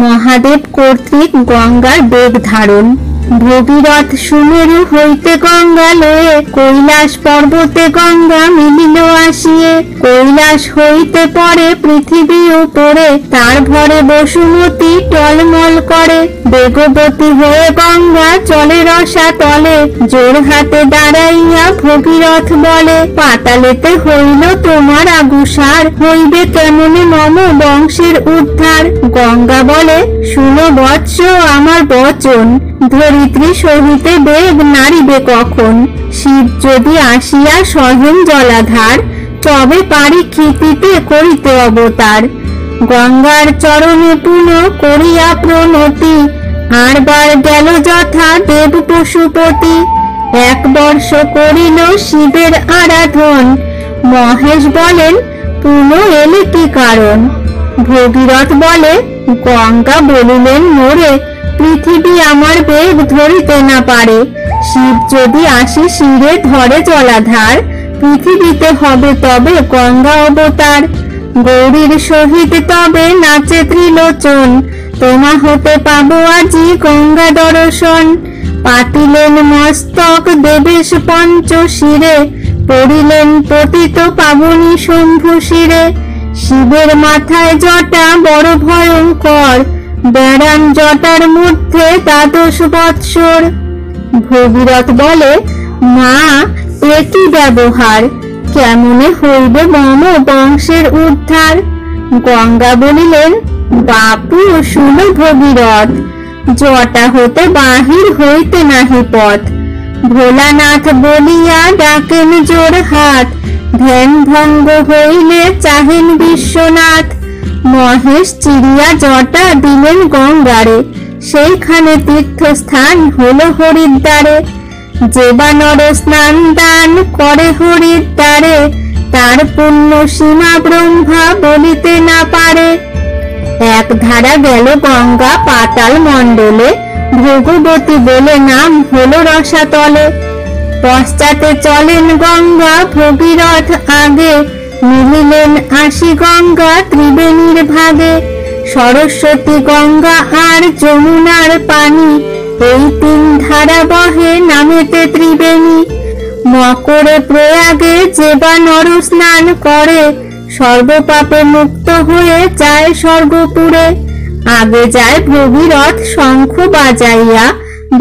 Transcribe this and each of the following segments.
মহাদেব কর্তৃক গঙ্গার বেগ ধারণ। ভগীরথ সুমেরু হইতে গঙ্গা লয়ে কৈলাস পর্বতে গঙ্গা মিলিল আসিয়ে। কৈলাস হইতে পরে পৃথিবী উপরে তার ভরে বসুমতী টলমল করে। বেগবতী হয়ে গঙ্গা চলে রসাতলে, জোর হাতে দাঁড়াইয়া ভগীরথ বলে, পাতালেতে হইল তোমার আগুসার, হইবে কেমনে মম বংশের উদ্ধার। গঙ্গা বলে, শুনো বৎস আমার বচন, ধরিত্রী সহিতে বেগ নারিবে কখন। শিব যদি আসিয়া সহেন জলাধার, তবে পারি ক্ষিতিতে করিতে অবতার। গঙ্গার চরণে পুনঃ করিয়া প্রণতি, আরবার গেল যথা দেব পশুপতি। 1 বর্ষ করিল শিবের আরাধন, মহেশ বলেন পুনঃ এলে কি কারণ। ভগীরথ বলে, গঙ্গা বলিলেন মোরে, পৃথিবী আমার বেগ ধরিতে না পারে। শিব যদি আসি শিরে ধরে জলাধার, পৃথিবীতে হবে তবে গঙ্গা অবতার। গৌরীর সহিত তবে নাচে ত্রিলোচন, তোমা হতে পাবো আজি গঙ্গা দর্শন। পাতিলেন মস্তক দেবেশ পঞ্চ শিরে, পড়িলেন পতিত পাবনী শম্ভু শিরে। শিবের মাথায় জটা বড় ভয়ঙ্কর, বেড়ান জটার মধ্যে 12 বৎসর। ভগীরথ বলে, মা এ কি ব্যবহার, কেমনে হইবে মম বংশের উদ্ধার। গঙ্গা বলিলেন, বাপু শুনো ভগীরথ, জটা হতে বাহির হইতে নাহি পথ। ভোলানাথ বলিয়া ডাকেন জোর হাত, ধ্যান ভঙ্গ হইলে চাহেন বিশ্বনাথ। মহেশ চিরিয়া জটা দিলেন গঙ্গারে, সেইখানে তীর্থস্থান হলো হরিদ্বারে। যে বা নর স্নান দান করে হরিদ্বারে, তার পুণ্য সীমা ব্রহ্মা বলিতে না পারে। এক ধারা গেল গঙ্গা পাতাল মণ্ডলে, ভগবতী বলে নাম হলো রসাতলে। পশ্চাতে চলেন গঙ্গা ভগীরথ আগে, মিলিলেন আসি গঙ্গা ত্রিবেণীর ভাগে। সরস্বতী গঙ্গা আর যমুনার পানি, এই 3 ধারা বহে নামেতে ত্রিবেণী। মকরে প্রয়াগে যে বা নর স্নান করে, সর্বপাপে মুক্ত হয়ে যায় স্বর্গপুরে। আগে যায় ভগীরথ শঙ্খ বাজাইয়া,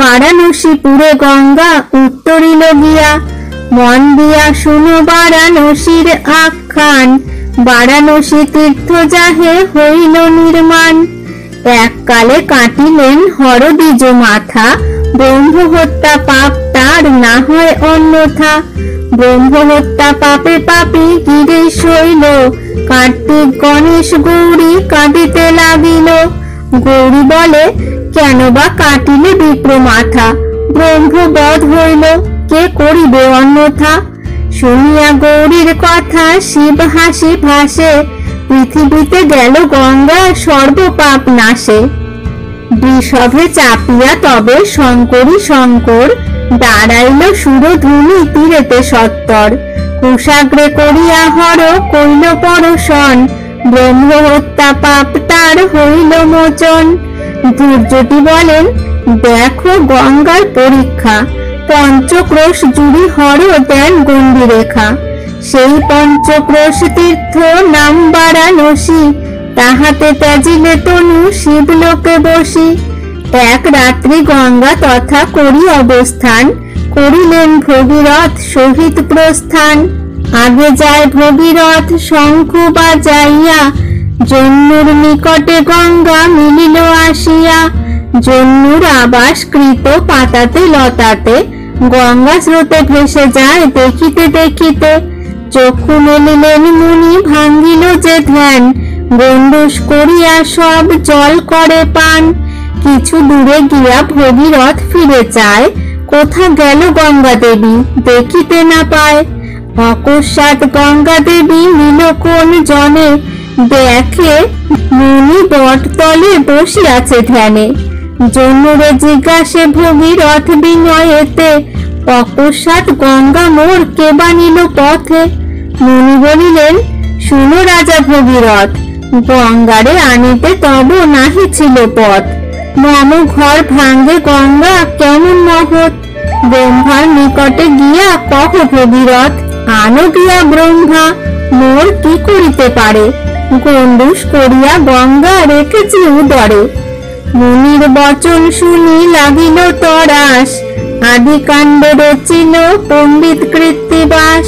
বারাণসীপুরে গঙ্গা উত্তরিল গিয়া। মন দিয়া শুনো বারাণসীর আখ্যান, বারাণসী তীর্থ যাহে হইল নির্মাণ। এককালে কাটিলেন হরদ্বিজ মাথা, ব্রহ্ম হত্যা পাপ তার না হয় অন্যথা। ব্রহ্ম হত্যা পাপে পাপী গিরিশ হইল, কার্তিক গণেশ গৌরী কাঁদিতে লাগিল। গৌরী বলে, কেন বা কাটিলে বিপ্র মাথা, ব্রহ্ম বধ হইল, কে করিবে অন্যথা। শুনিয়া গৌরীর কথা শিব হাসি ভাসে, পৃথিবীতে গেল গঙ্গা সর্বপাপ নাশে। বৃষভে চাপিয়া তবে শঙ্করী শঙ্কর, দাঁড়াইল সুরধুনি তীরেতে সত্তর। কুশাগ্রে করিয়া হর কইল পরশন, ব্রহ্ম হত্যা পাপ তার হইল মোচন। দুর্যোটি বলেন, দেখো গঙ্গার পরীক্ষা, পঞ্চক্রোশ জুড়ি হর দেন গণ্ডি রেখা। সেই পঞ্চক্রোশ তীর্থ নাম বারাণসী, তাহাতে ত্যাজিলে তনু শিবলোকে বসি। এক রাত্রি গঙ্গা তথা করি অবস্থান, করিলেন ভগীরথ সহিত প্রস্থান। আগে যায় ভগীরথ শঙ্খ বাজাইয়া, জন্নুর নিকটে গঙ্গা মিলিল আসিয়া। জন্নুর আবাসকৃত পাতাতে লতাতে, গঙ্গা স্রোতে ভেসে যায় দেখিতে দেখিতে। চক্ষু মেলিলেন মুনি ভাঙ্গিল যে ধ্যান, গণ্ডূষ করিয়া সব জল করে পান। কিছু দূরে গিয়া ভগীরথ ফিরে চায়, কোথা গেল গঙ্গা দেবী দেখিতে না পায়। অকস্মাৎ গঙ্গা দেবী নিল কোন জনে, দেখে মুনি বটতলে বসিয়াছে ধ্যানে। জন্নুরে জিজ্ঞাসে ভগীরথ বিনয়েতে, অকস্মাৎ গঙ্গা মোর কে বানিল পথে। মুনি বলিলেন, শুনো রাজা ভগীরথ, গঙ্গারে আনিতে তব নাহি ছিল পথ, মম ঘর ভাঙ্গে গঙ্গা কেমন মহৎ। ব্রহ্মার নিকটে গিয়া কহ ভগীরথ, আনো গিয়া ব্রহ্মা মোর কি করিতে পারে। গণ্ডুষ করিয়া গঙ্গা রেখেছি উদরে, মুনির বচন শুনি লাগিল তরাস। আদি কাণ্ড রচিল পণ্ডিত কৃত্তিবাস।